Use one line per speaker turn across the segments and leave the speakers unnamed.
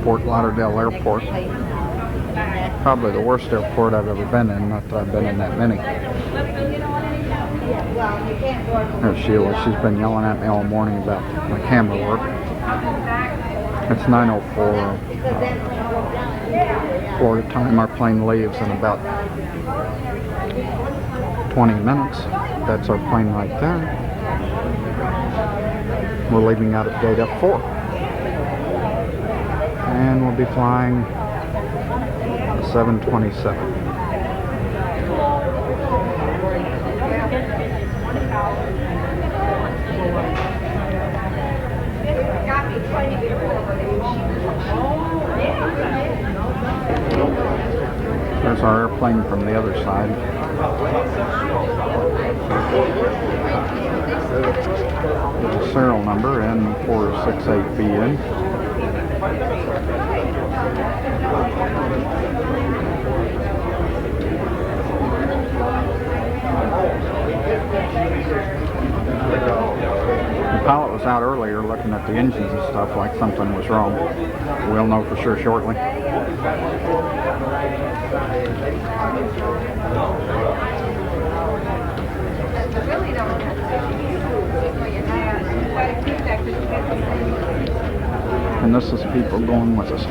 Fort Lauderdale Airport. Probably the worst airport I've ever been in, not that I've been in that many. There's Sheila. She's been yelling at me all morning about my camera work. It's 9:04 Florida time. Our plane leaves in about 20 minutes. That's our plane right there. We're leaving out of gate F4. And we'll be flying 727. There's our airplane from the other side. There's a serial number N468BN. The pilot was out earlier looking at the engines and stuff like something was wrong. We'll know for sure shortly. And this is people going with us.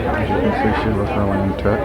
As you can see, she was really into it.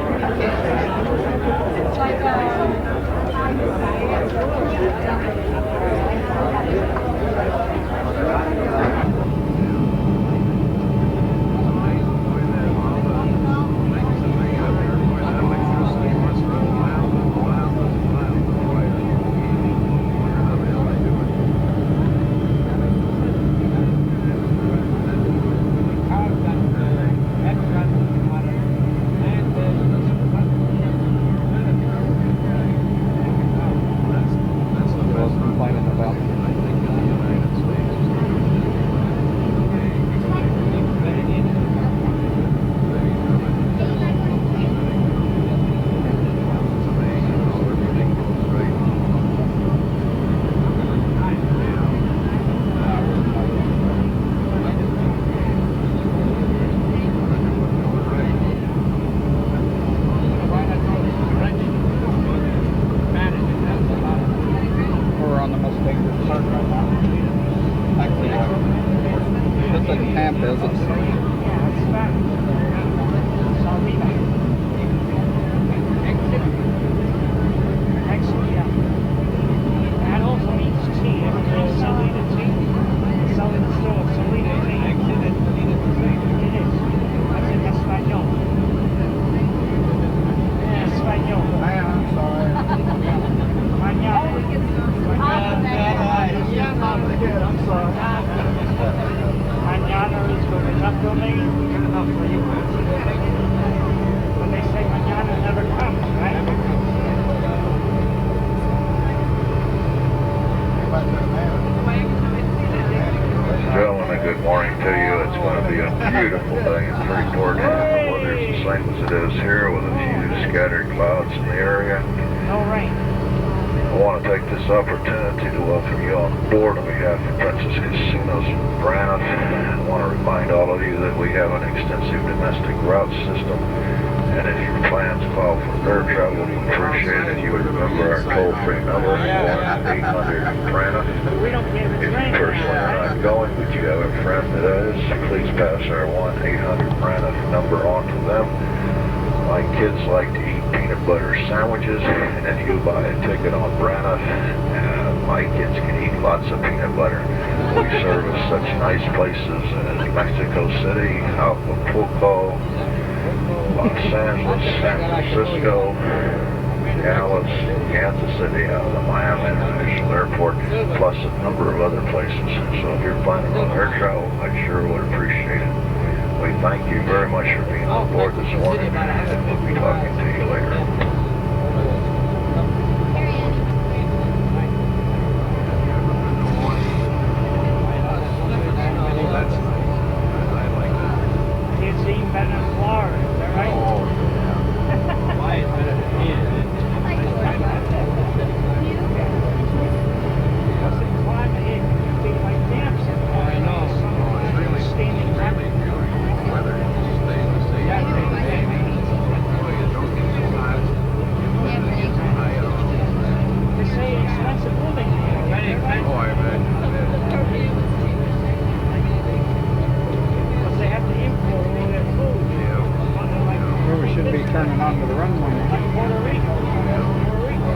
Gentlemen, good morning to you. It's going to be a beautiful day in Freeport. The weather's the same as it is here with a few scattered clouds in the area.
All right.
I want to take this opportunity to welcome you on board on behalf of Princess Casinos Braniff. I want to remind all of you that we have an extensive domestic route system, and if your plans call for air travel, we appreciate it if you would remember our toll-free number, 1-800-BRANIF. If you personally are not going, but you have a friend that is, please pass our 1-800-BRANIF number on to them. My kids like to eat peanut butter sandwiches, and if you buy a ticket on Braniff, my kids can eat lots of peanut butter. We service such nice places as Mexico City, Acapulco, Los Angeles, San Francisco, Dallas, Kansas City, out of the Miami International Airport, plus a number of other places. So if you're planning on air travel, I sure would appreciate it. We thank you very much for being on board this morning, and we'll be talking to you later.
Can't see better than Florida, is that right?
Oh, yeah.
Why is better than here? Because the climate here can be like damp sometimes. I know.
It's really
standing right.
Weather stays the same.
Yeah, stays the same.
Well, you don't get so hot.
They say it's expensive living here. Very expensive.
Oh, I bet.
Because they have to import all their food.
Well, we should be turning onto the runway.
Like Puerto Rico. Puerto Rico.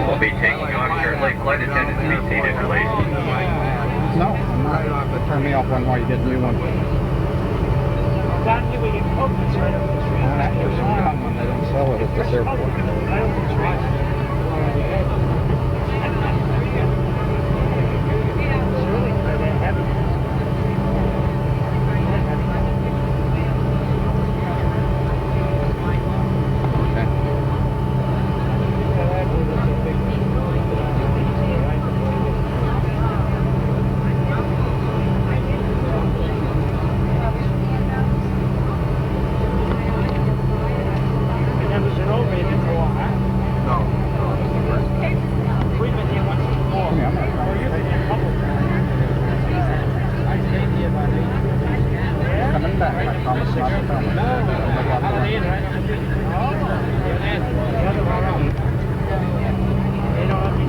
We'll be taking off shortly. Flight attendants be seated, please.
No, I'm not. Turn me off one while you get a new one.
Down here we get coconuts right over the street.
There's some common, they don't sell it at this airport.
Right over the street. It's really heavy.
Okay. Coming back, I promise not to come.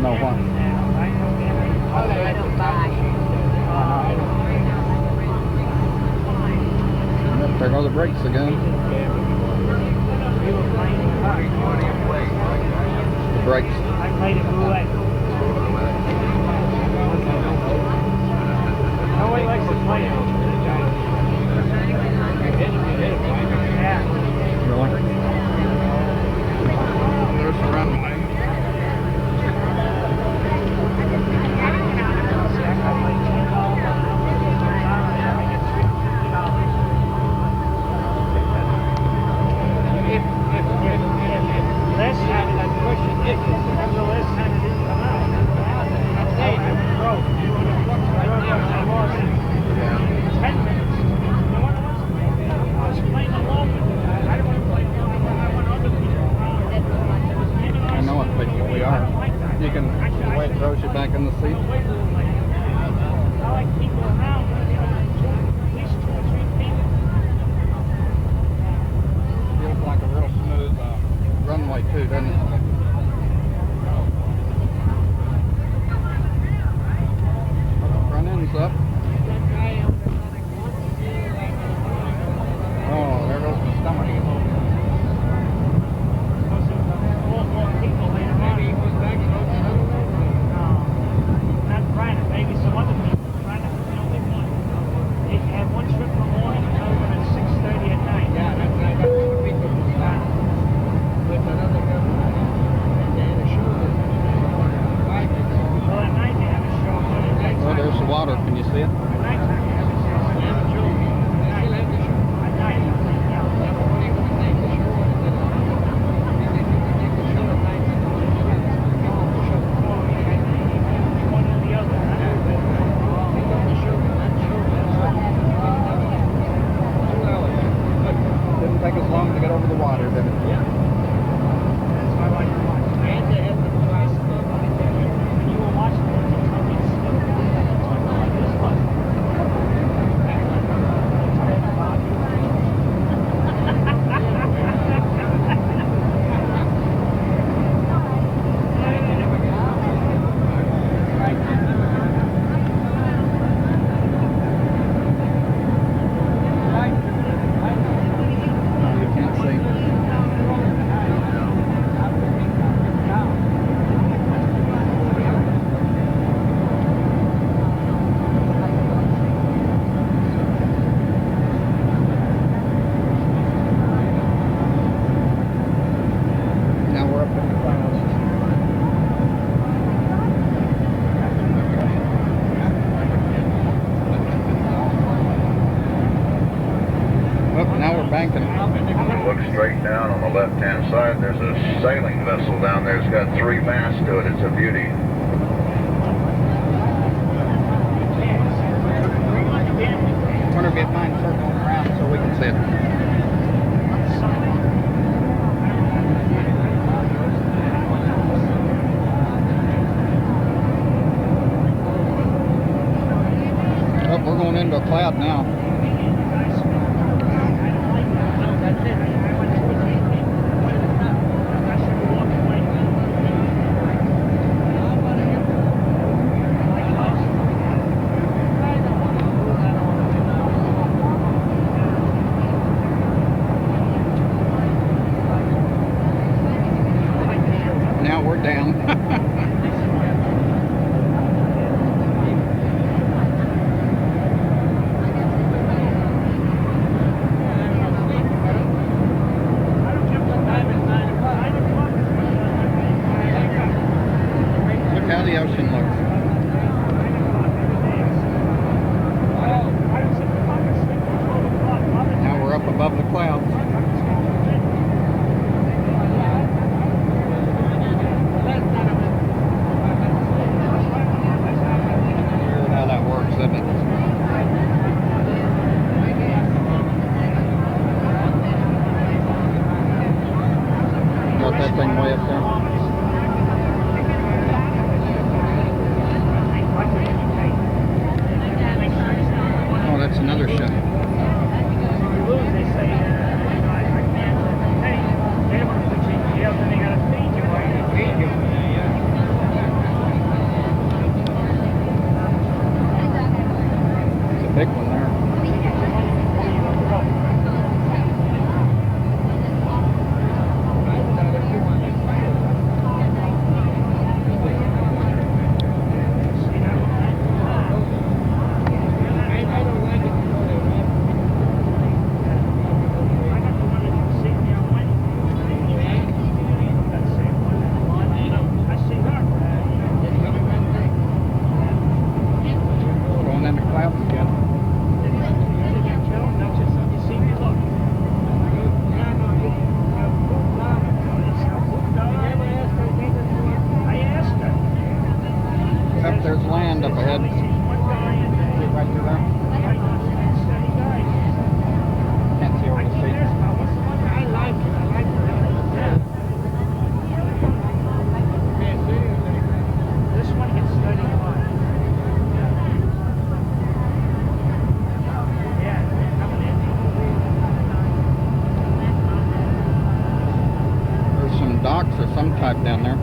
No one. Yep, there go the brakes again. The brakes.
I played it roulette. Nobody likes to play it. Yeah.
Really? There's the runway.
Last time that question, remember the last time it didn't come out? Hey, I lost 10 minutes. You know what it was? I was playing alone with it. I don't want to play alone. I want other people around.
I know it, but we are. You can wait, throws you back in the seat.
I like people around. At least 2 or 3 people.
Feels like a real smooth runway too, doesn't it? Front end's up. Oh, there goes the stomach.
Not Brian, maybe some other people. Brian is the only one. They have one trip in the morning, another one at 6:30 at night. Yeah, that's right. Well, at night they have a show.
Oh, there's the water. Can you see it?
At night they have a show. At night, one or the other.
Didn't take us long to get over the water, did it?
Yeah. That's why I like to watch. And they have the price. When you were watching it, you told me it's like this one.
banking.
If you look straight down on the left-hand side, there's a sailing vessel down there. It's got 3 masts to it. It's a beauty.
I wonder if you mind circling around so we can see it. Oh, we're going into a cloud now. Now we're down. Look how the ocean looks. Now we're up above the clouds. Weird how that works, isn't it? Got that thing way up there. Oh, that's another ship. It's a big one there. Going into clouds again. Up there's land up ahead. See it right through there? Can't see over the sea.
This one gets 35. Yeah, coming in.
There's some docks or some type down there.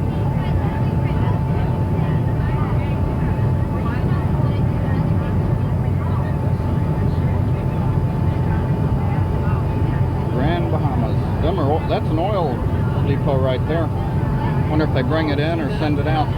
Grand Bahamas. That's an oil depot right there. Wonder if they bring it in or send it out.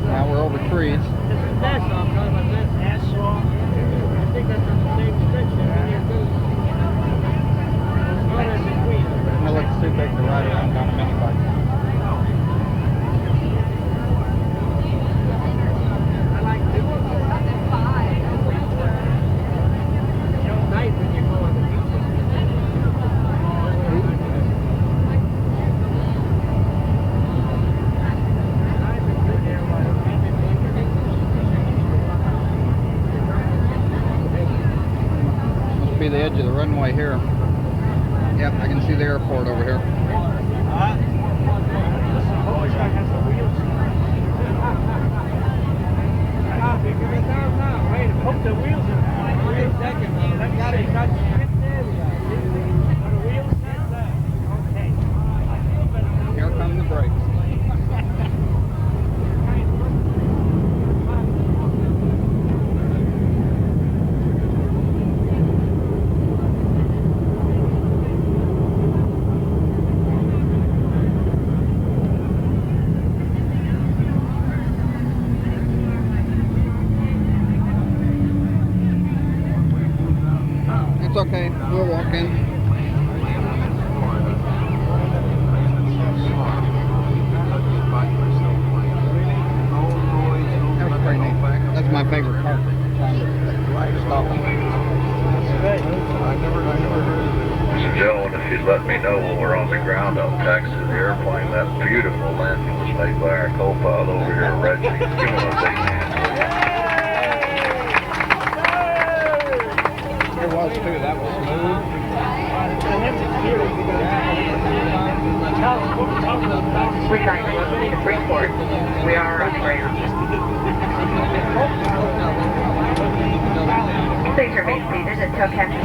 Now we're over trees. It looks too big to ride around on a mini bike. Must be the edge of the runway here. Yep, I can see the airport over here.
Hope the wheels are okay.
Here come the brakes. It's okay, we'll walk in. That's pretty neat. That's my favorite part. Stopping.
Ladies and gentlemen, if you'd let me know when we're on the ground, I'll taxi the airplane. That beautiful landing was made by our co-pilot over here, Reggie. Give him a big hand.
It was too, that was smooth.
We're trying to locate the Freeport. We are on the ground. Please remain seated until Captain.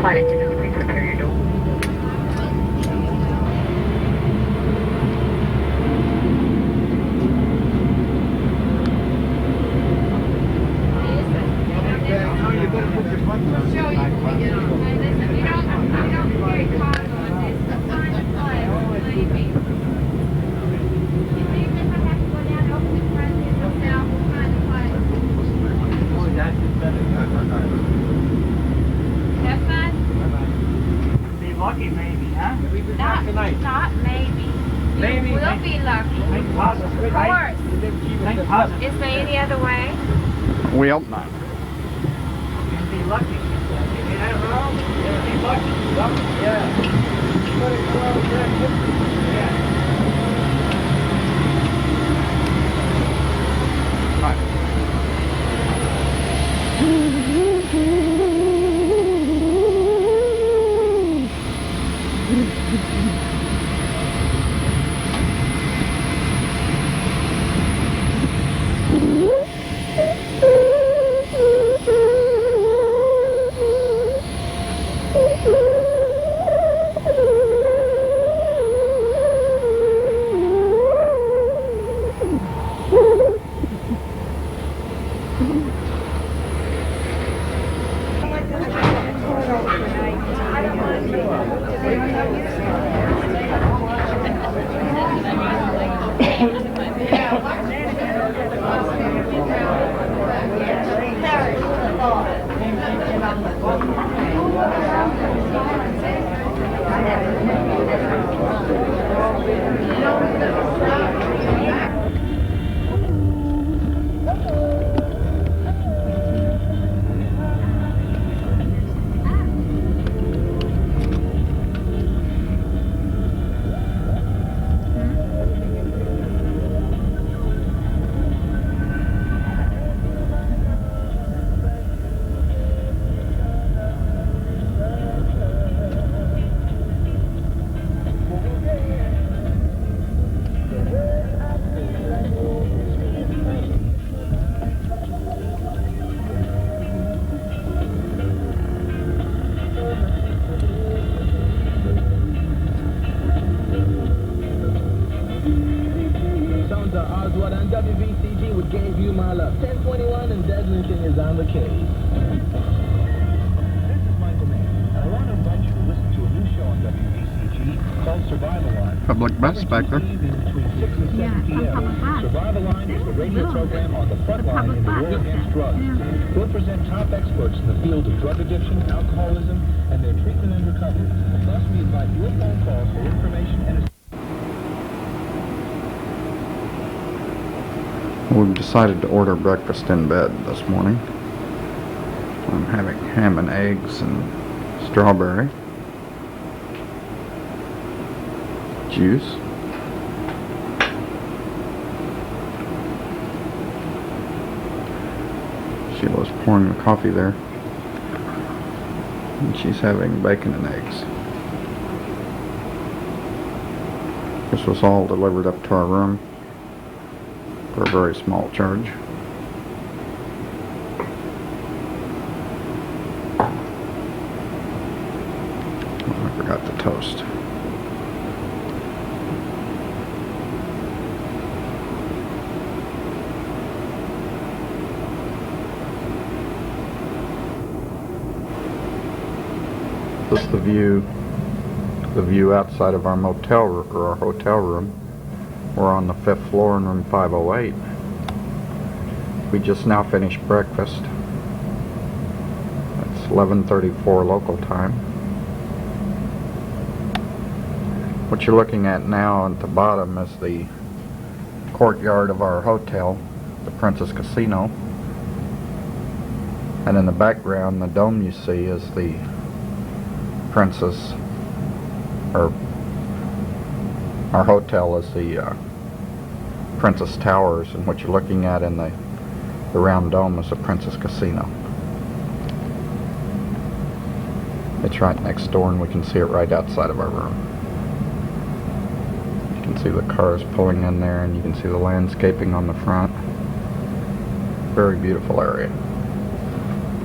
Flight attendants, please prepare your door.
Be lucky, maybe, huh?
Not maybe.
Maybe.
You will be lucky.
Think positive.
Of course.
Think positive.
Is there any other way?
We hope not.
Be lucky. You never know. Be lucky. Yeah.
WVCG would gave you my love. 1021 and Deadlington is on the case. This is Michael May. I want to invite you to listen to a new show on WVCG called Survival Line.
Public bus back there.
Between 6 and 7 p.m. Survival Line is the radio program on the front line in the war against drugs. We'll present top experts in the field of drug addiction, alcoholism, and their treatment and recovery. Plus, we invite your phone calls for information and
We've decided to order breakfast in bed this morning. I'm having ham and eggs and strawberry juice. Sheila's pouring the coffee there. And she's having bacon and eggs. This was all delivered up to our room for a very small charge. Oh, I forgot the toast. This is the view outside of our motel or our hotel room. We're on the 5th floor in room 508. We just now finished breakfast. It's 11:34 local time. What you're looking at now at the bottom is the courtyard of our hotel, the Princess Casino. And in the background, the dome you see is the Princess, or our hotel is the Princess Towers, and what you're looking at in the round dome is the Princess Casino. It's right next door, and we can see it right outside of our room. You can see the cars pulling in there, and you can see the landscaping on the front. Very beautiful area.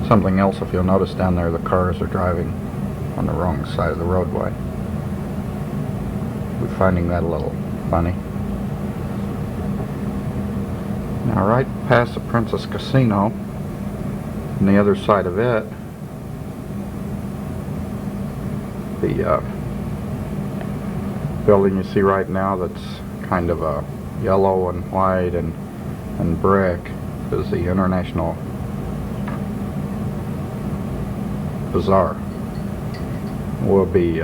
Something else, if you'll notice down there, the cars are driving on the wrong side of the roadway. We're finding that a little funny. Now right past the Princess Casino, on the other side of it, the building you see right now that's kind of a yellow and white and brick is the International Bazaar. We'll be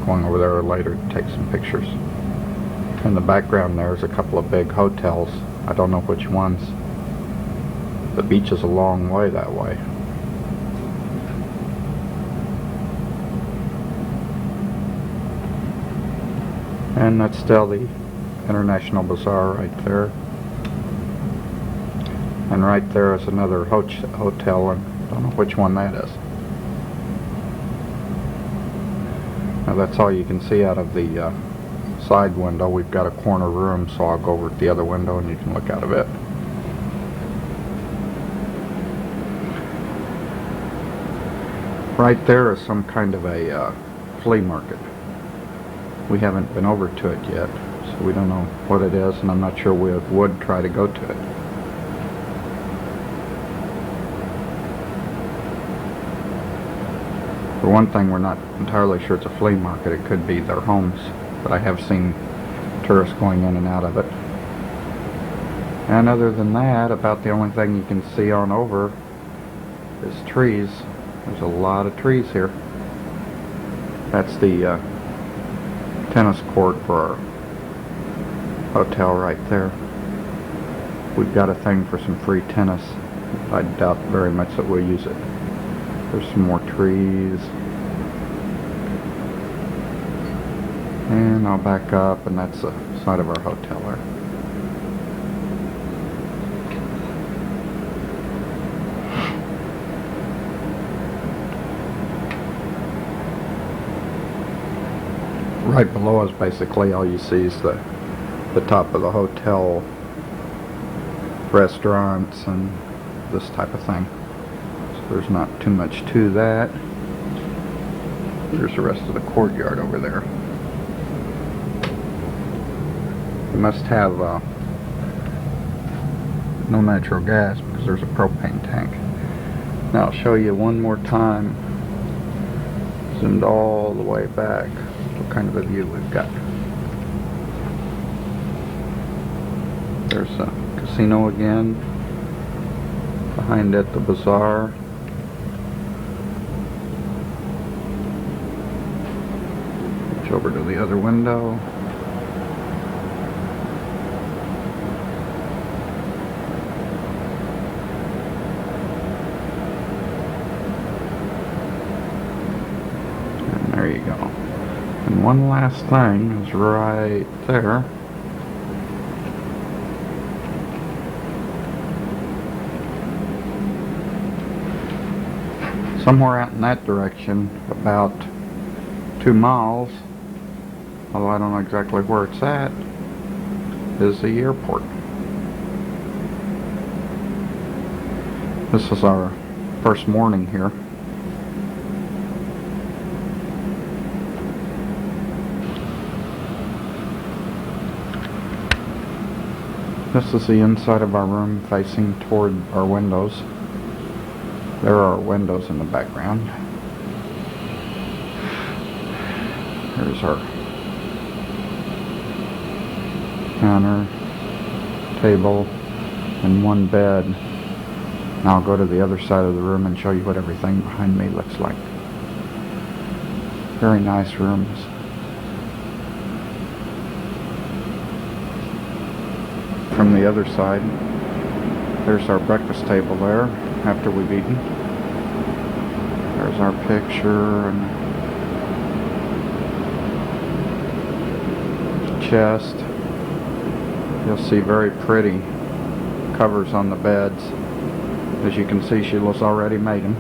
going over there later to take some pictures. In the background there's a couple of big hotels. I don't know which ones. The beach is a long way that way. And that's still the International Bazaar right there. And right there is another hotel, and I don't know which one that is. Now that's all you can see out of the side window. We've got a corner room, so I'll go over to the other window and you can look out of it. Right there is some kind of a flea market. We haven't been over to it yet, so we don't know what it is, and I'm not sure we would try to go to it. For one thing, we're not entirely sure it's a flea market. It could be their homes, but I have seen tourists going in and out of it. And other than that, about the only thing you can see on over is trees. There's a lot of trees here. That's the tennis court for our hotel right there. We've got a thing for some free tennis. I doubt very much that we'll use it. There's some more trees. And I'll back up, and that's the side of our hotel there. Right below us, basically, all you see is the top of the hotel, restaurants, and this type of thing. There's not too much to that. There's the rest of the courtyard over there. You must have no natural gas because there's a propane tank. Now I'll show you one more time, zoomed all the way back, what kind of a view we've got. There's a casino again. Behind it, the bazaar. Over to the other window. And one last thing is right there. Somewhere out in that direction, about 2 miles, although I don't know exactly where it's at, is the airport. This is our first morning here. This is the inside of our room facing toward our windows. There are windows in the background. Here's our counter, table, and one bed. Now I'll go to the other side of the room and show you what everything behind me looks like. Very nice rooms. From the other side, there's our breakfast table there after we've eaten. There's our picture and chest. You'll see very pretty covers on the beds. As you can see, Sheila's already made them.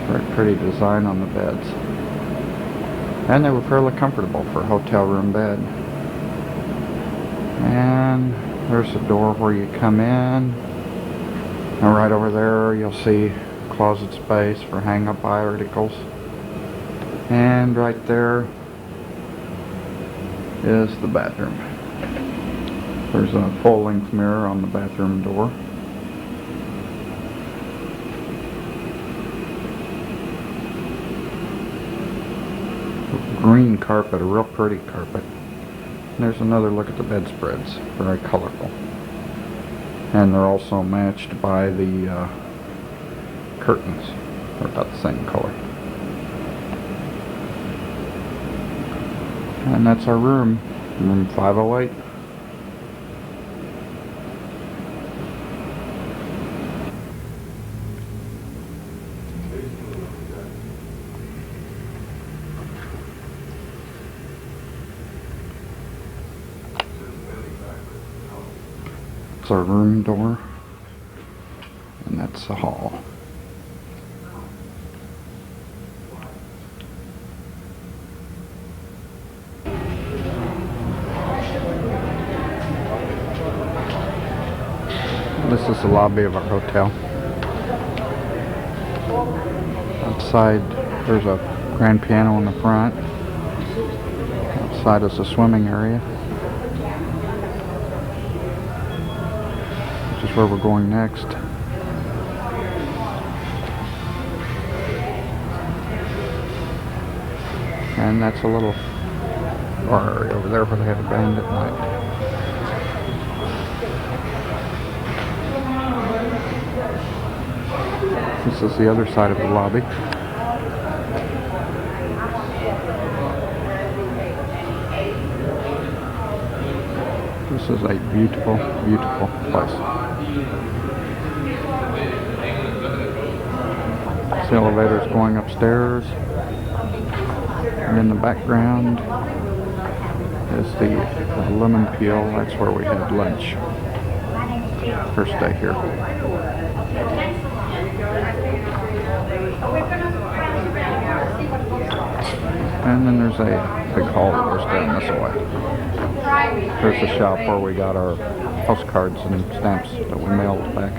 Very pretty design on the beds. And they were fairly comfortable for a hotel room bed. And there's a door where you come in. And right over there you'll see closet space for hang up articles. And right there is the bathroom. There's a full-length mirror on the bathroom door. Green carpet, a real pretty carpet. And there's another look at the bedspreads, very colorful. And they're also matched by the curtains. They're about the same color. And that's our room, room 508. That's our room door, and that's the hall. This is the lobby of our hotel. Outside there's a grand piano in the front. Outside is a swimming area, which is where we're going next. And that's a little bar area over there where they have a band at night. This is the other side of the lobby. This is a beautiful, beautiful place. This elevator is going upstairs. And in the background is the lemon peel. That's where we had lunch. First day here. And then there's a big hall that goes down this way. There's the shop where we got our postcards and stamps that we mailed back.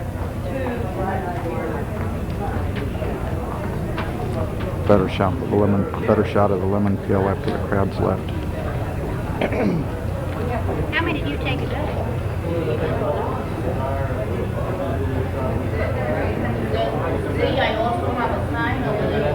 Better shot of the lemon peel after the crowd's left.
How many do you take a day?
See, I also have a sign over there.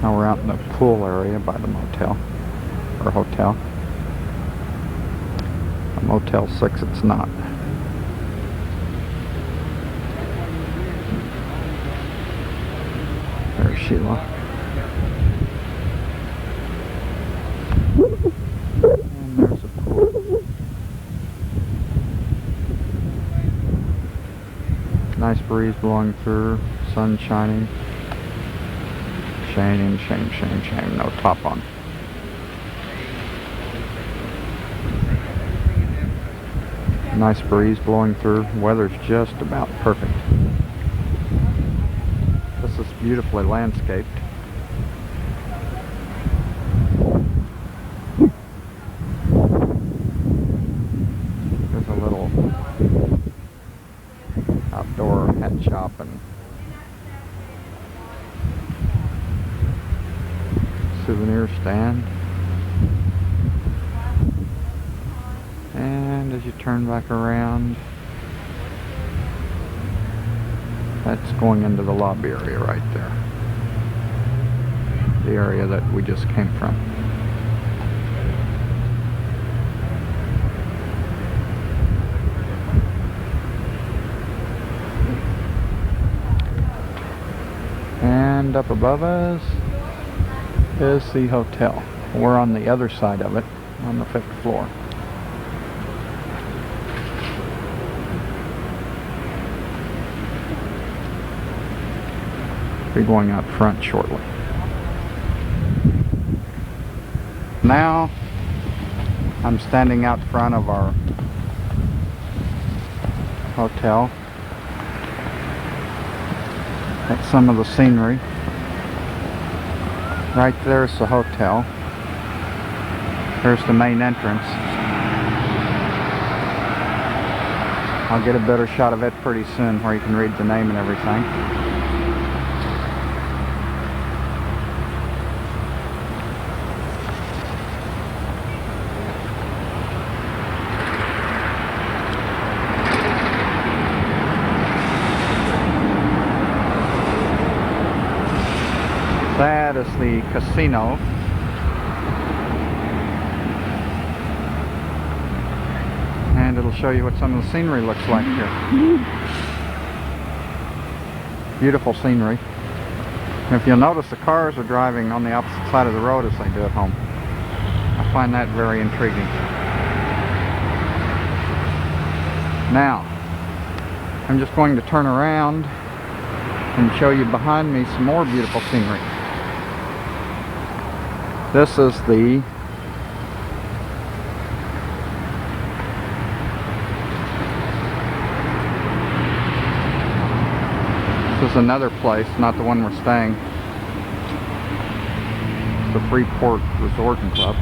Now we're out in the pool area by the motel, or hotel. A Motel 6 it's not. There's Sheila. Nice breeze blowing through, sun shining. Shame, shame, shame, shame. No top on. Nice breeze blowing through. Weather's just about perfect. This is beautifully landscaped. There's a little outdoor hat shop and souvenir stand. And as you turn back around, that's going into the lobby area right there. The area that we just came from. And up above us is the hotel. We're on the other side of it, on the 5th floor. Be going out front shortly. Now I'm standing out front of our hotel. At some of the scenery. Right there's the hotel. There's the main entrance. I'll get a better shot of it pretty soon where you can read the name and everything. That is the casino. And it'll show you what some of the scenery looks like here. Beautiful scenery. And if you'll notice, the cars are driving on the opposite side of the road as they do at home. I find that very intriguing. Now, I'm just going to turn around and show you behind me some more beautiful scenery. This is another place, not the one we're staying. It's the Freeport Resort and Club.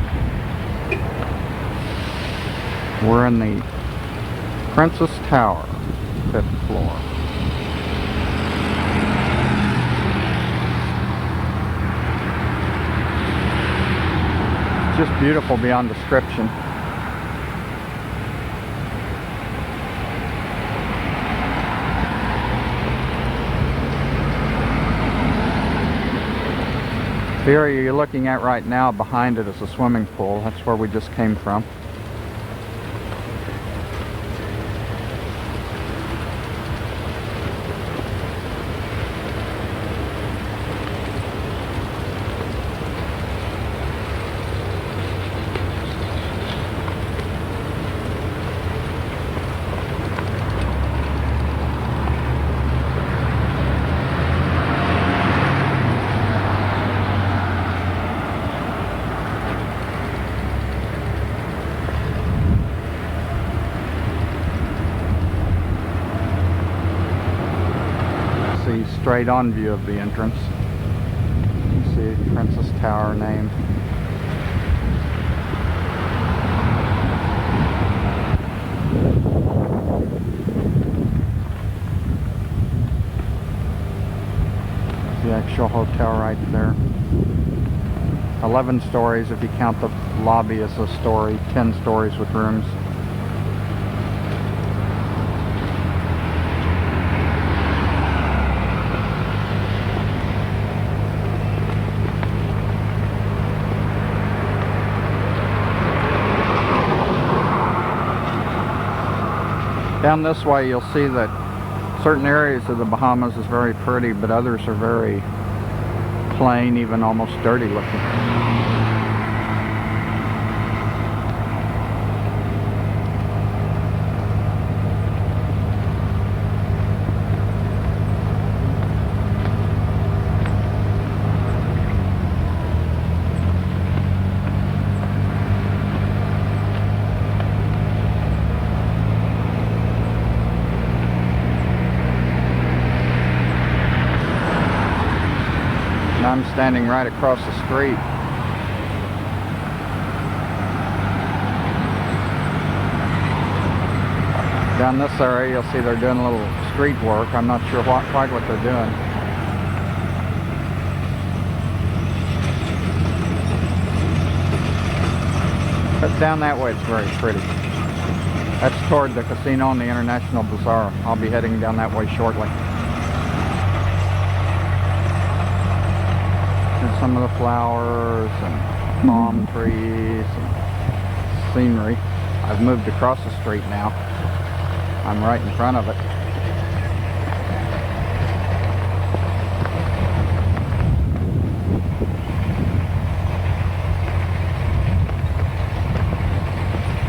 We're in the Princess Tower, 5th floor. Just beautiful beyond description. The area you're looking at right now, behind it is a swimming pool. That's where we just came from. Straight on view of the entrance. You see Princess Tower name. There's the actual hotel right there. 11 stories if you count the lobby as a story, 10 stories with rooms. Down this way you'll see that certain areas of the Bahamas is very pretty, but others are very plain, even almost dirty looking. I'm standing right across the street. Down this area, you'll see they're doing a little street work. I'm not sure quite what they're doing. But down that way, it's very pretty. That's toward the casino and the International Bazaar. I'll be heading down that way shortly. There's some of the flowers and palm trees and scenery. I've moved across the street now. I'm right in front of it.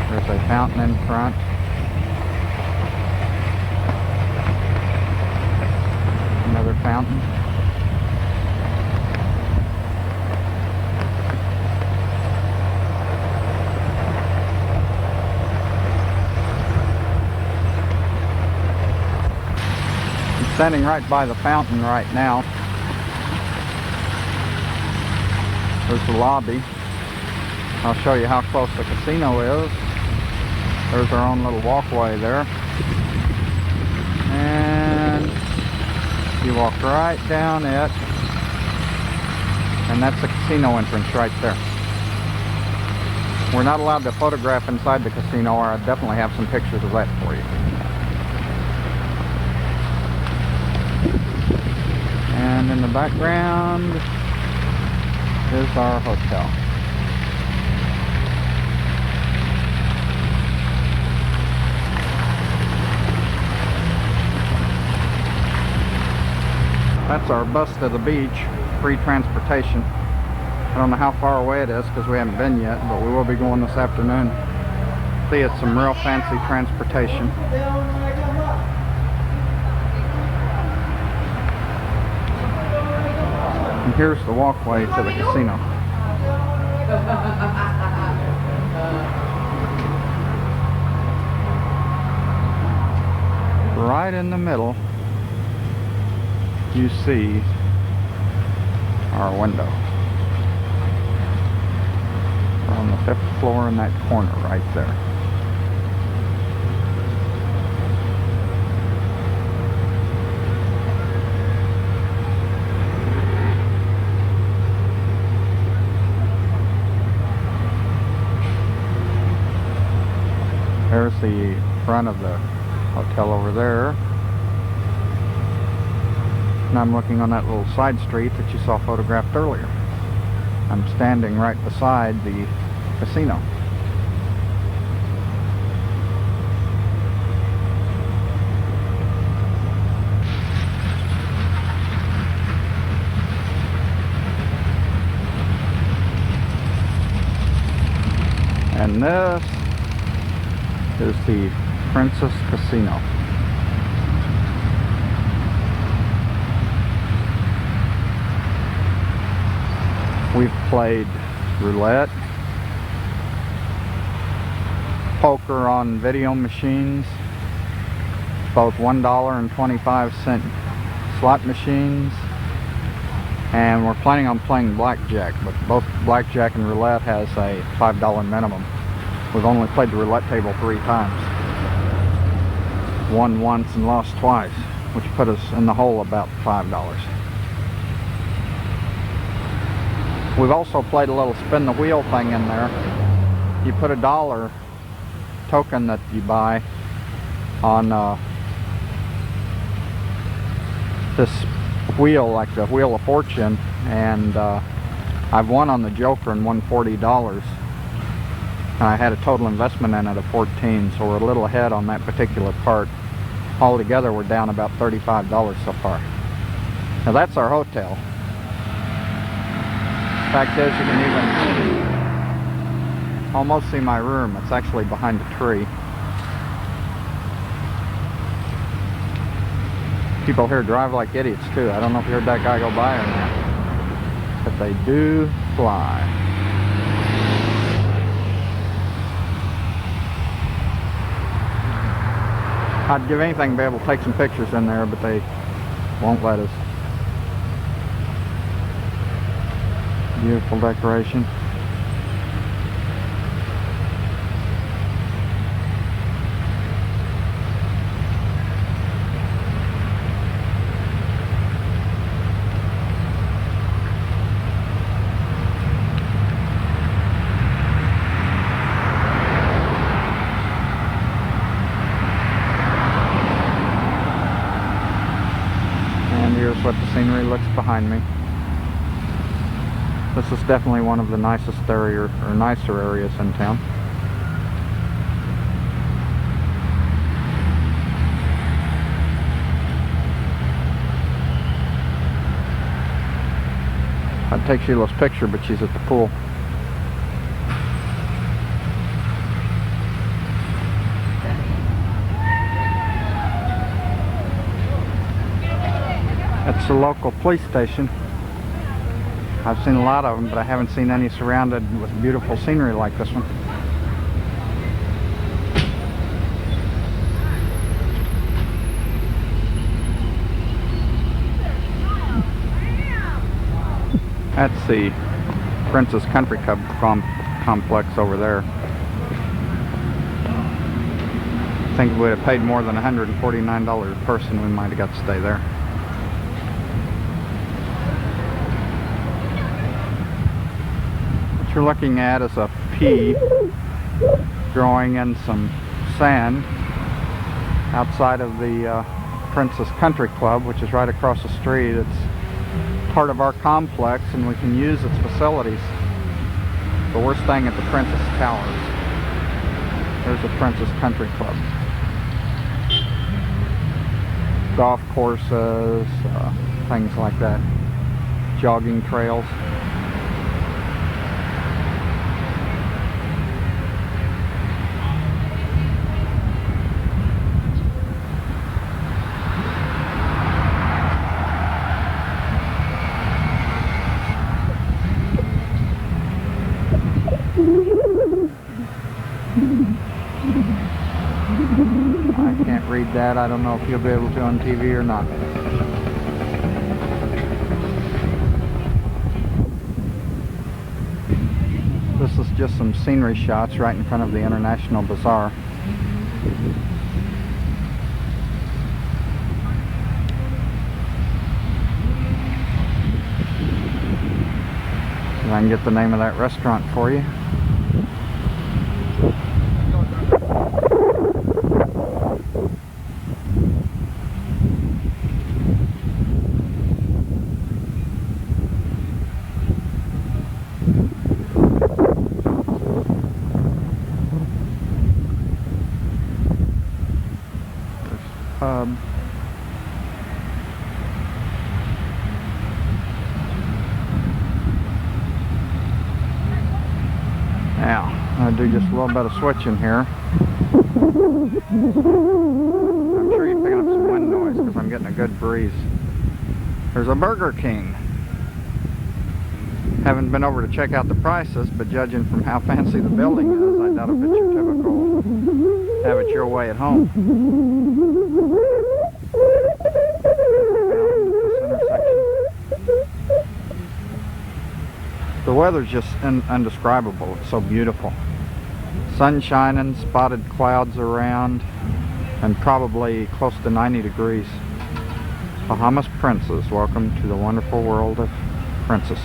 There's a fountain in front. Another fountain. Standing right by the fountain right now. There's the lobby. I'll show you how close the casino is. There's our own little walkway there. And you walk right down it. And that's the casino entrance right there. We're not allowed to photograph inside the casino, or I definitely have some pictures of that for you. And in the background is our hotel. That's our bus to the beach, free transportation. I don't know how far away it is because we haven't been yet, but we will be going this afternoon. See, it's some real fancy transportation. And here's the walkway to the casino. Right in the middle, you see our window. We're on the 5th floor in that corner right there. There's the front of the hotel over there. And I'm looking on that little side street that you saw photographed earlier. I'm standing right beside the casino. And this is the Princess Casino. We've played roulette, poker on video machines, both $1 and 25-cent slot machines, and we're planning on playing blackjack, but both blackjack and roulette has a $5 minimum. We've only played the roulette table 3 times. Won once and lost twice, which put us in the hole about $5. We've also played a little spin the wheel thing in there. You put a $1 token that you buy on this wheel, like the Wheel of Fortune, and I've won on the Joker and won $40. And I had a total investment in it of $14, so we're a little ahead on that particular part. Altogether, we're down about $35 so far. Now that's our hotel. Fact is, you can even almost see my room. It's actually behind a tree. People here drive like idiots too. I don't know if you heard that guy go by or not, but they do fly. I'd give anything to be able to take some pictures in there, but they won't let us. Beautiful decoration. And here's what the scenery looks behind me. This is definitely one of the nicest area, or nicer areas in town. I'd take Sheila's picture, but she's at the pool. That's the local police station. I've seen a lot of them, but I haven't seen any surrounded with beautiful scenery like this one. That's the Princess Country Club complex over there. I think if we would have paid more than $149 a person, we might have got to stay there. What you're looking at is a pea growing in some sand outside of the Princess Country Club, which is right across the street. It's part of our complex and we can use its facilities. But we're staying at the Princess Towers. There's the Princess Country Club. Golf courses, things like that. Jogging trails. I can't read that. I don't know if you'll be able to on TV or not. This is just some scenery shots right in front of the International Bazaar. And I can get the name of that restaurant for you. Now, I'm going to do just a little bit of switching here. I'm sure you're picking up some wind noise because I'm getting a good breeze. There's a Burger King. Haven't been over to check out the prices, but judging from how fancy the building is, I doubt if it's your typical have it your way at home. The weather's just undescribable. It's so beautiful. Sun shining, spotted clouds around, and probably close to 90 degrees. Bahamas Princess, welcome to the wonderful world of Princess.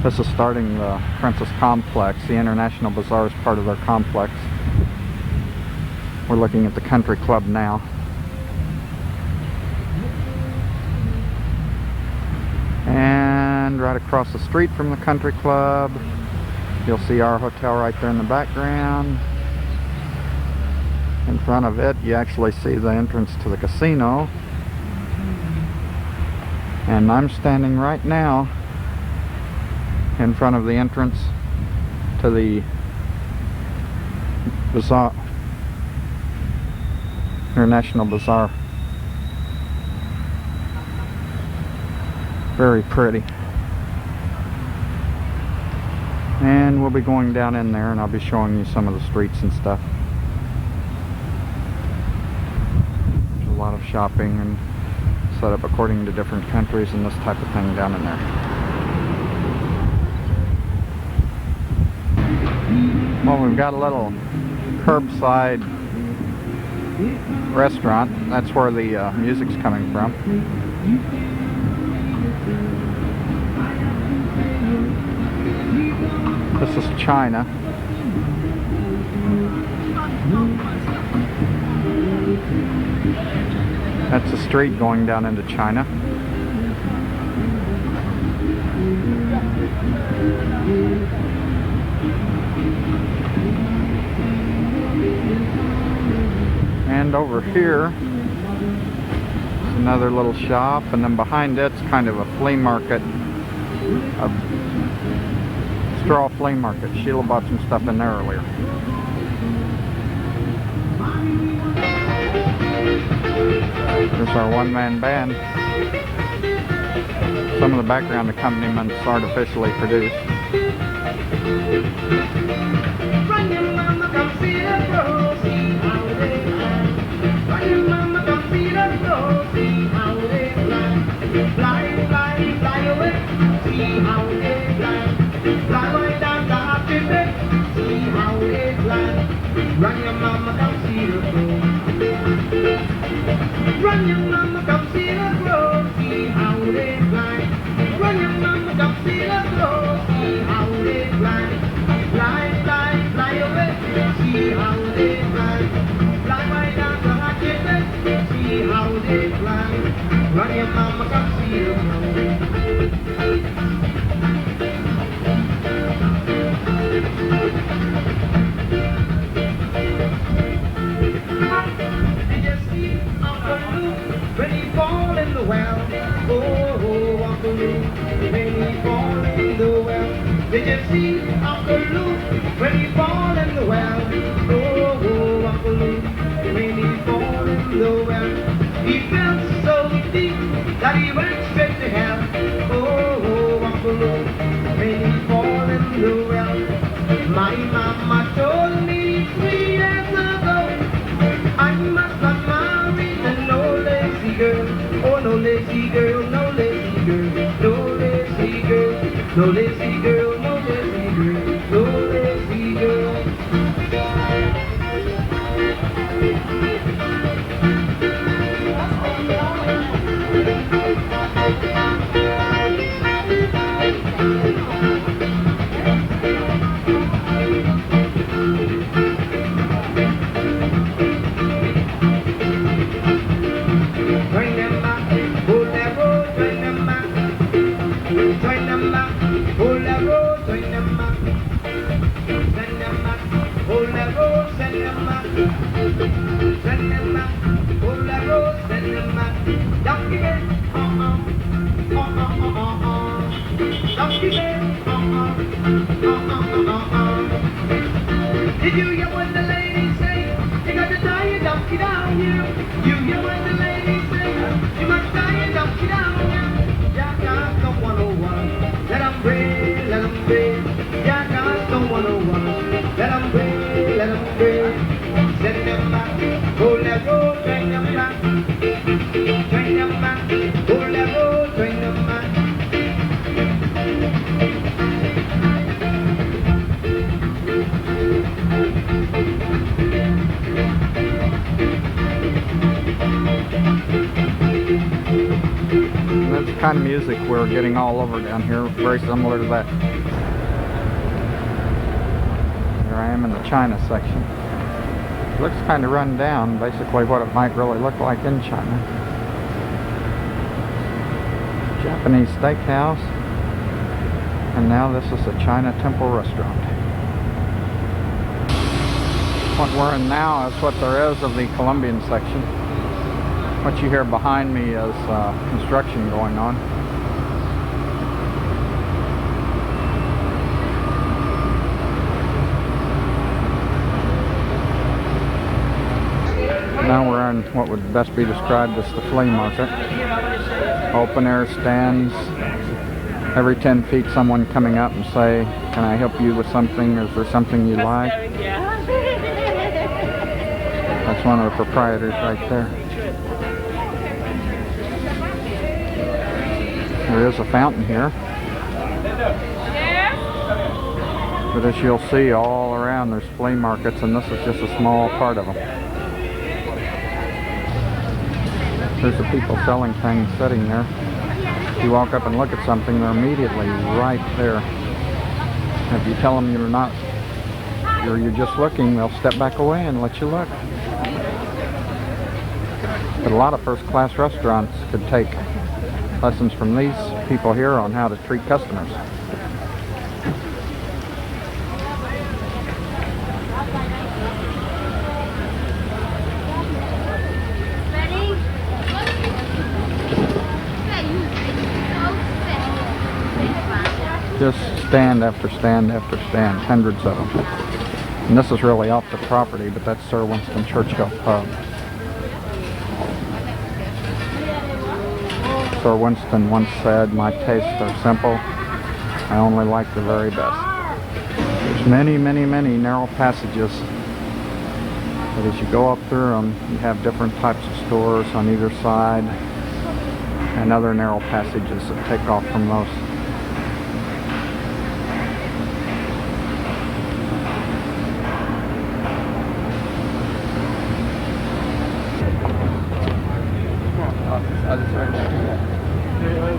This is starting the Princess Complex. The International Bazaar is part of their complex. We're looking at the Country Club now. And right across the street from the Country Club, you'll see our hotel right there in the background. In front of it, you actually see the entrance to the casino. And I'm standing right now in front of the entrance to the Bazaar, International Bazaar. Very pretty. And we'll be going down in there and I'll be showing you some of the streets and stuff. There's a lot of shopping and set up according to different countries and this type of thing down in there. Well, we've got a little curbside restaurant. That's where the music's coming from. This is China. That's a street going down into China. And over here, another little shop, and then behind it's kind of a flea market, a straw flea market. Sheila bought some stuff in there earlier. Here's our one-man band. Some of the background accompaniments artificially produced.
Run your mama, come see the crow. Run your mama, come see the crow. See how they fly. Run your mama, come see the crow. See how they fly. Fly, fly, fly away. See how they fly. Fly right down to Rochester. See how they fly. Run your mama, come see the crow. When he fall in the well, oh, Uncle Lou, when he fall in the well. Did you see Uncle Lou, when he fall in the well, oh, Uncle Lou, when he fall in the well. He fell so deep that he went straight to hell, oh, Uncle Lou, when he fall in the well. My mama told me 3 years ago, I must not marry no lazy girl, oh no lazy girl, no lazy girl, no lazy girl, no lazy girl, no lazy girl, no lazy girl. Did you hear what the lady say? You got to tie your donkey down here. You hear what the lady say? You must tie your donkey down here. Jackass the 101. Let 'em breathe, let 'em breathe. Jackass the 101. Let 'em breathe, let 'em breathe. Send them back, hold that road, train them back. Train them back, hold that road, train them back.
That's the kind of music we're getting all over down here, very similar to that. Here I am in the China section. It looks kind of run down, basically what it might really look like in China. Japanese steakhouse, and now this is a China temple restaurant. What we're in now is what there is of the Colombian section. What you hear behind me is construction going on. Now we're in what would best be described as the flea market. Open air stands. Every 10 feet someone coming up and say, can I help you with something? Is there something you like? That's one of the proprietors right there. There is a fountain here. But as you'll see all around, there's flea markets, and this is just a small part of them. There's the people selling things sitting there. If you walk up and look at something, they're immediately right there. And if you tell them you're just looking, they'll step back away and let you look. But a lot of first-class restaurants could take lessons from these people here on how to treat customers. Just stand after stand after stand, hundreds of them. And this is really off the property, but that's Sir Winston Churchill Pub. Sir Winston once said, "My tastes are simple. I only like the very best." There's many, many, many narrow passages. But as you go up through them, you have different types of stores on either side, and other narrow passages that take off from those.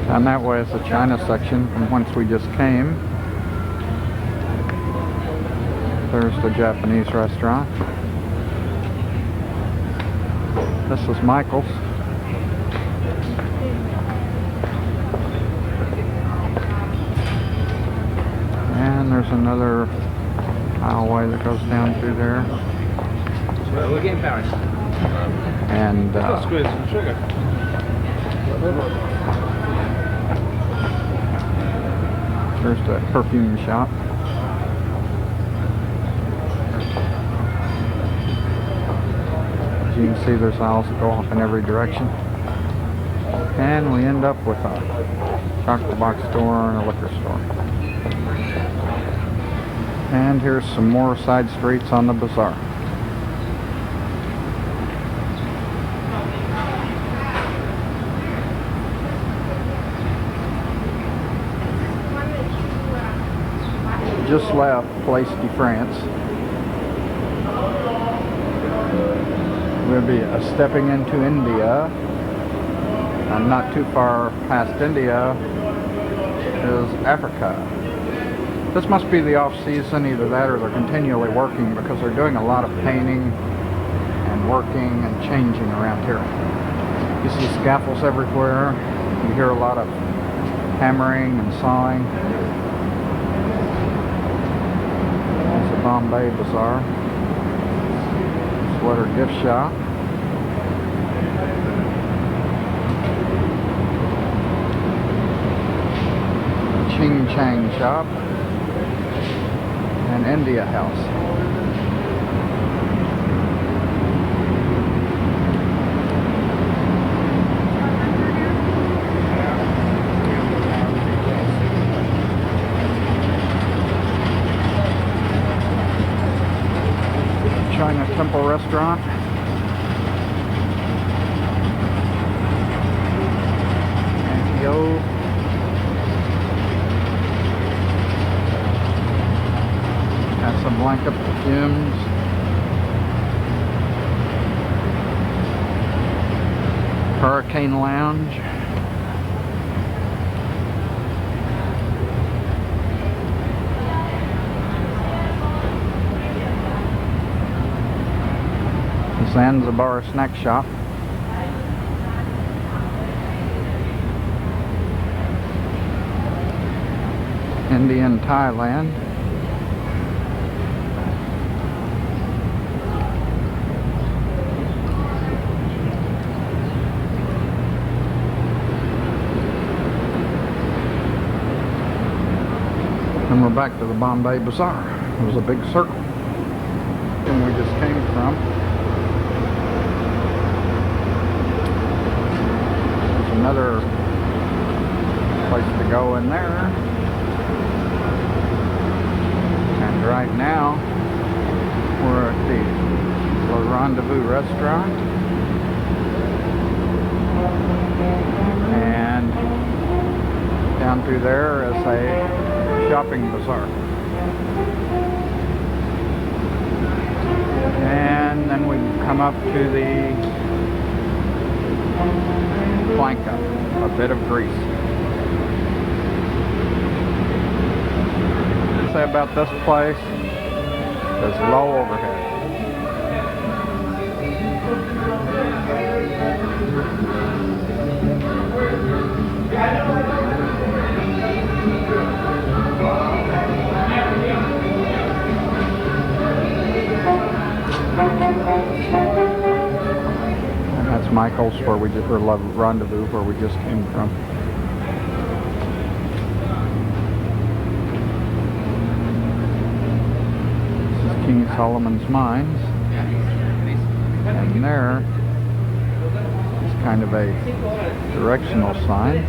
And that way is the China section from whence we just came. There's the Japanese restaurant. This is Michael's. And there's another aisleway that goes down through there.
We're getting Paris.
And
Squeeze some sugar.
there's the perfume shop. As you can see, there's aisles that go off in every direction. And we end up with a chocolate box store and a liquor store. And here's some more side streets on the bazaar. Just left Place de France. We'll be stepping into India. And not too far past India is Africa. This must be the off-season, either that or they're continually working, because they're doing a lot of painting and working and changing around here. You see scaffolds everywhere. You hear a lot of hammering and sawing. There's a Bombay Bazaar. Sweater gift shop. Ching Chang shop. And India House. China Temple Restaurant. Antio. Casablanca perfumes. Hurricane Lounge. Zanzibar Snack Shop. Indian Thailand. And we're back to the Bombay Bazaar. It was a big circle from we just came from. There's another place to go in there. And right now, we're at the Le Rendezvous restaurant. And down through there is a shopping bazaar. And then we come up to the Planka, a bit of Greece. Say about this place is low overhead. And that's Michael's, where we just, or Rendezvous, where we just came from. This is King Solomon's Mines, and there is kind of a directional sign.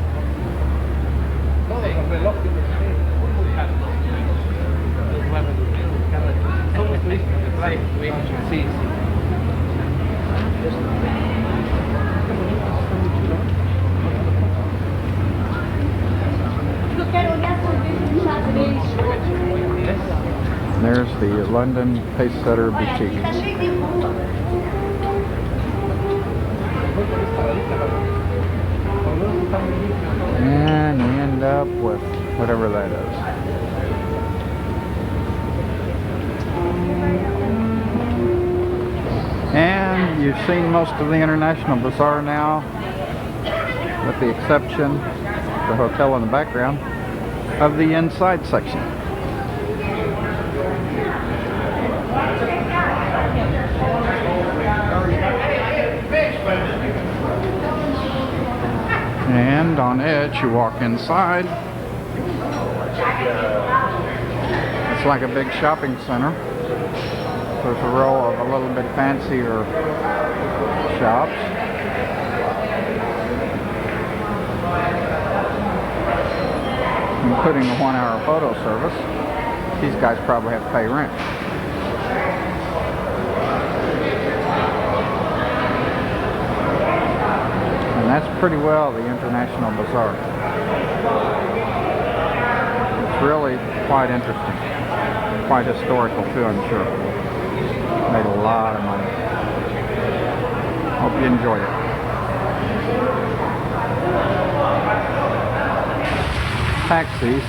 There's the London Pacesetter Boutique. And we end up with whatever that is. And you've seen most of the International Bazaar now, with the exception, the hotel in the background, of the inside section. And on it, you walk inside. It's like a big shopping center. There's a row of a little bit fancier shops. Including the 1-hour photo service. These guys probably have to pay rent. And that's pretty well the International Bazaar. It's really quite interesting. Quite historical too, I'm sure. Made a lot of money. Hope you enjoyed it. Taxis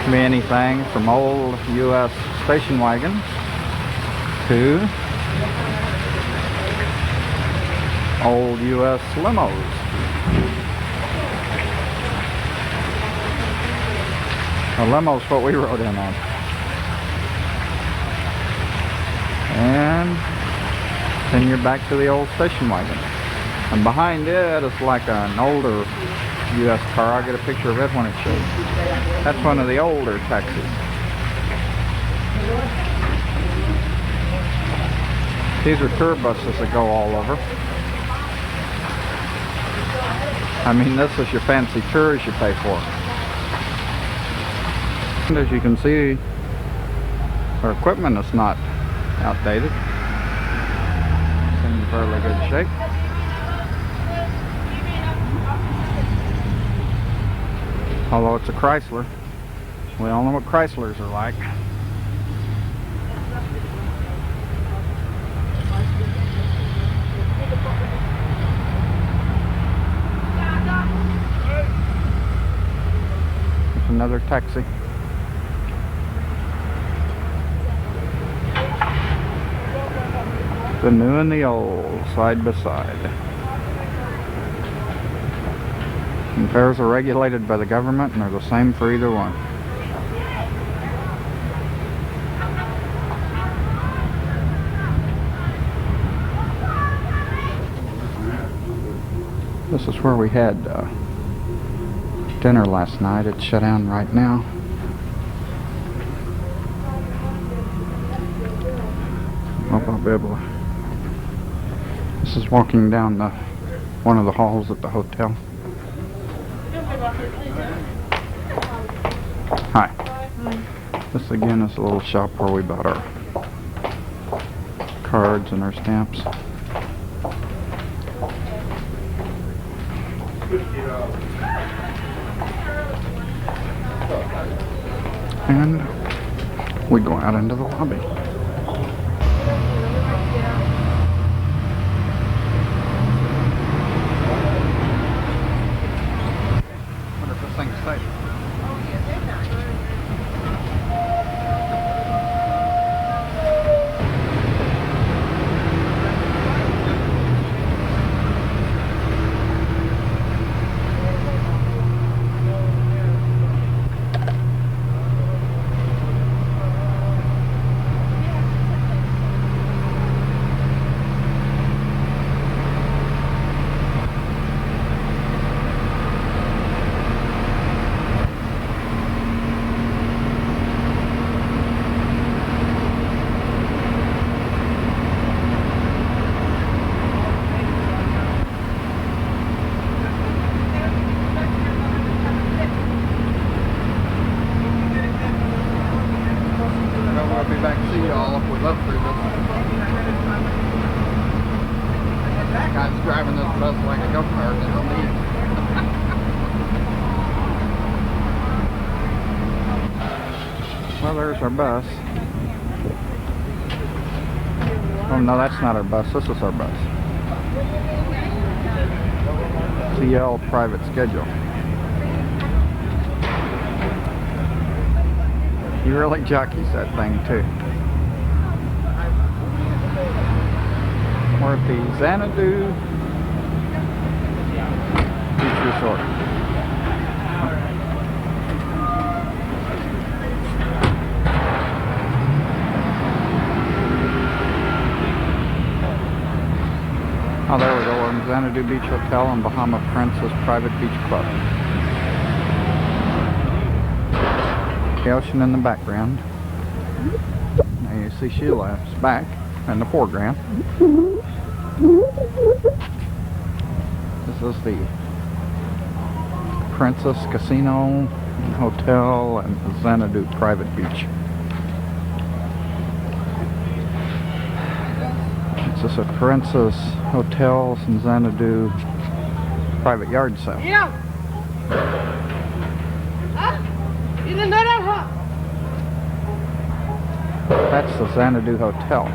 can be anything from old U.S. station wagons to old U.S. limos. A limo's what we rode in on. And then you're back to the old station wagon. And behind it is like an older U.S. car. I'll get a picture of it when it shows. That's one of the older taxis. These are tour buses that go all over. I mean, this is your fancy tours you pay for. And as you can see, our equipment is not outdated. It's in fairly good shape. Although it's a Chrysler. We all know what Chryslers are like. There's another taxi. The new and the old, side by side. And fares are regulated by the government, and they're the same for either one. This is where we had dinner last night. It's shut down right now. Hope I'll be able to. This is walking down one of the halls at the hotel. Hi. This again is a little shop where we bought our cards and our stamps. And we go out into the lobby. Wonder if this thing's safe. I'll be back to see y'all if we love through this. Guy's driving this bus like a go-kart in the lead. Well, there's our bus. Oh no, that's not our bus. This is our bus. CL private schedule. He really jockeys that thing too. We're at the Xanadu Beach Resort. Oh, there we go. We're in Xanadu Beach Hotel and Bahama Princess Private Beach Club. The ocean in the background. Now you see Sheila's back in the foreground. This is the Princess Casino Hotel and Xanadu Private Beach. This is a Princess Hotels and Xanadu private yard sale.
Yeah. You didn't know that, huh?
That's the Xanadu Hotel.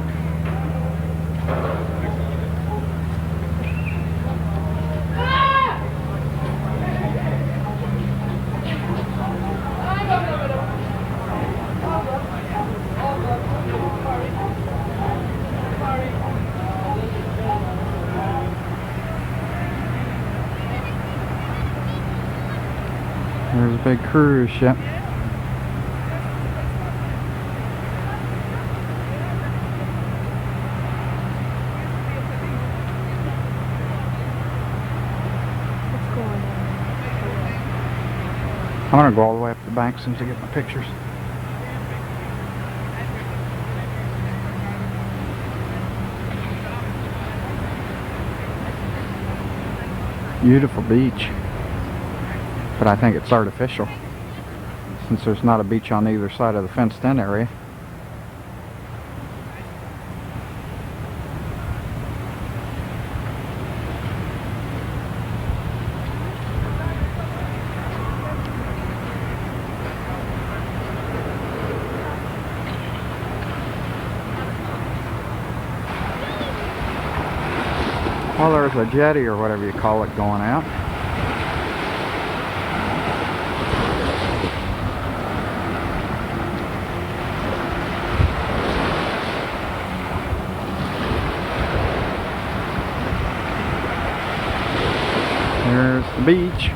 There's a big cruise ship. I'm gonna go all the way up the bank since I get my pictures. Beautiful beach. But I think it's artificial, since there's not a beach on either side of the fenced-in area. Well, there's a jetty or whatever you call it going out. There's the beach.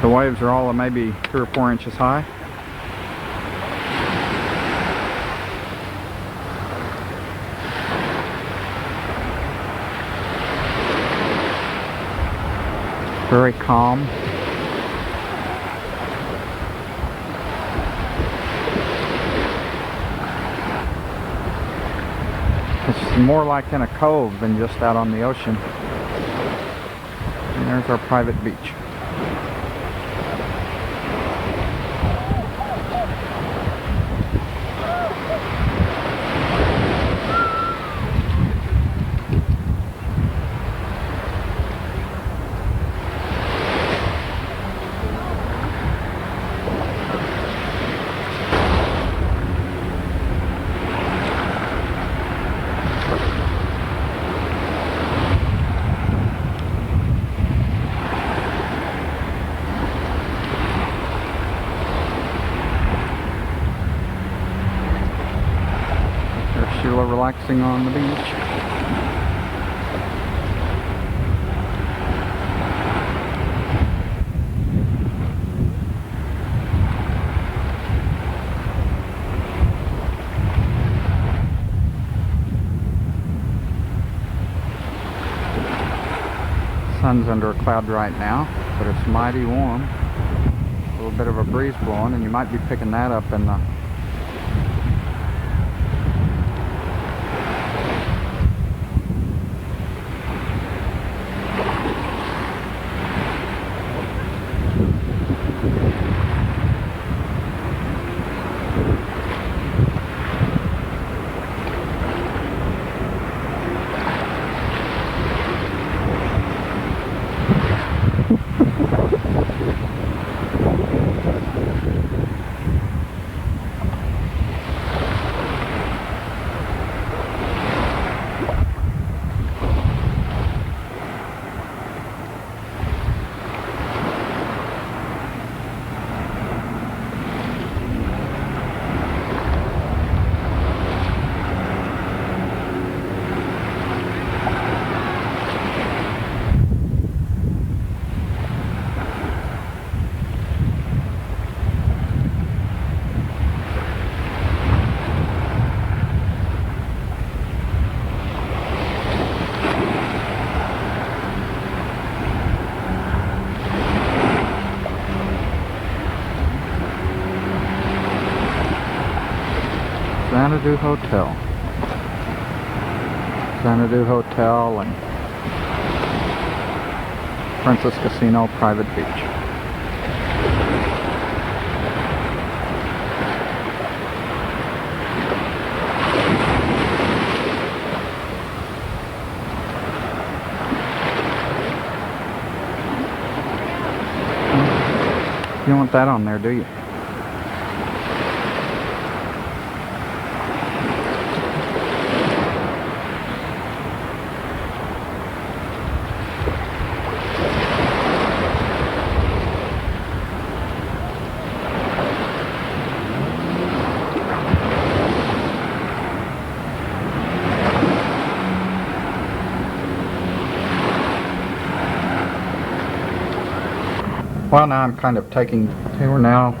The waves are all maybe 3 or 4 inches high. Very calm. It's more like in a cove than just out on the ocean. And there's our private beach. relaxing on the beach. Sun's under a cloud right now, but it's mighty warm. A little bit of a breeze blowing, and you might be picking that up in the Xanadu Hotel. Xanadu Hotel and Princess Casino Private Beach. You don't want that on there, do you? Well, now I'm kind of taking, we're now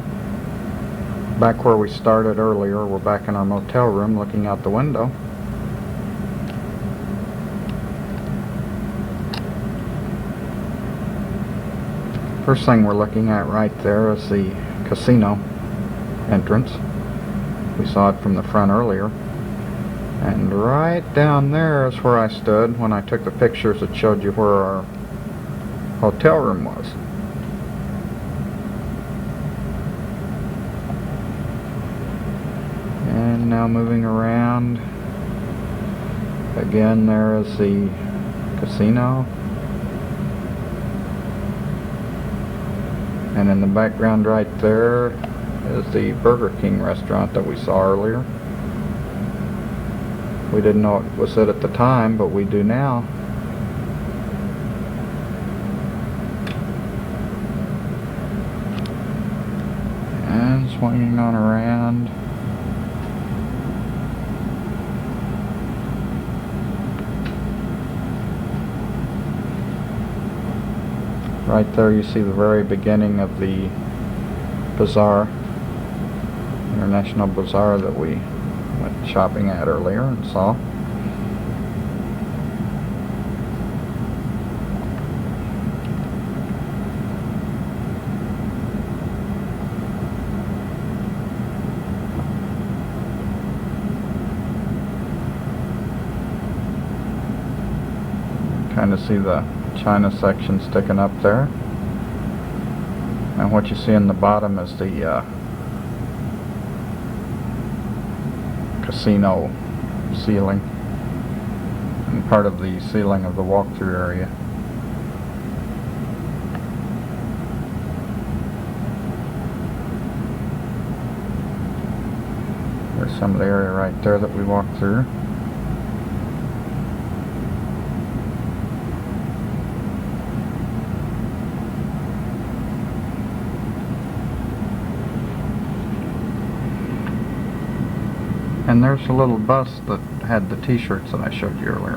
back where we started earlier. We're back in our motel room looking out the window. First thing we're looking at right there is the casino entrance. We saw it from the front earlier. And right down there is where I stood when I took the pictures that showed you where our hotel room was. And now moving around, again there is the casino, and in the background right there is the Burger King restaurant that we saw earlier. We didn't know it was it at the time, but we do now. And swinging on around. Right there you see the very beginning of the bazaar, International Bazaar, that we went shopping at earlier and saw. Kind of see the China section sticking up there, and what you see in the bottom is the casino ceiling and part of the ceiling of the walk-through area. There's some of the area right there that we walked through. And there's a little bus that had the t-shirts that I showed you earlier.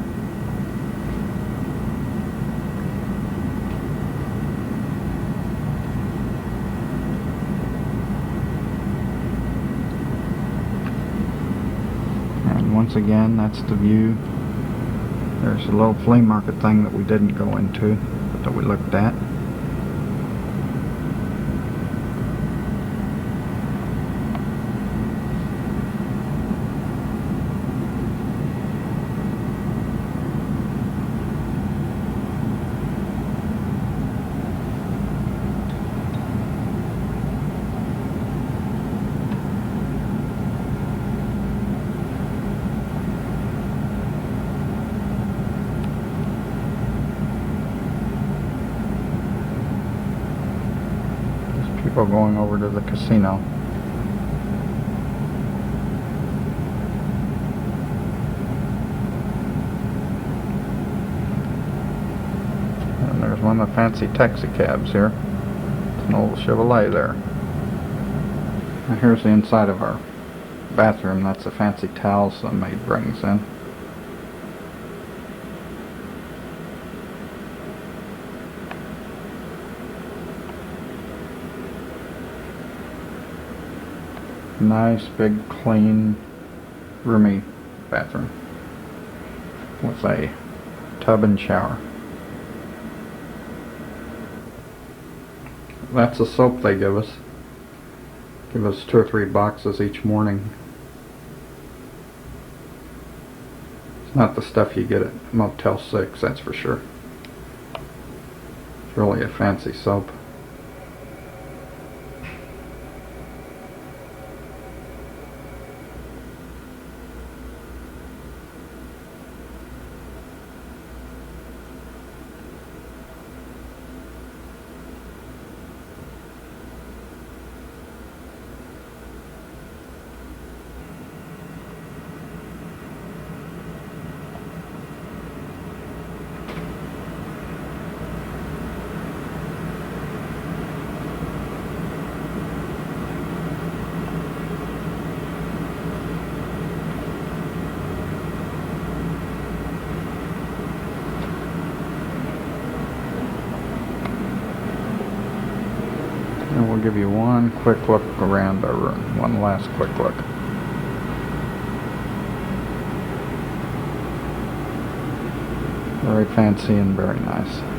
And once again, that's the view. There's a little flea market thing that we didn't go into, but that we looked at. People going over to the casino. And there's one of the fancy taxi cabs here. It's an old Chevrolet there. And here's the inside of our bathroom. That's the fancy towels the maid brings in. Nice, big, clean, roomy bathroom with a tub and shower. That's the soap they give us. Give us 2 or 3 boxes each morning. It's not the stuff you get at Motel 6, that's for sure. It's really a fancy soap. And we'll give you one quick look around our room. One last quick look. Very fancy and very nice.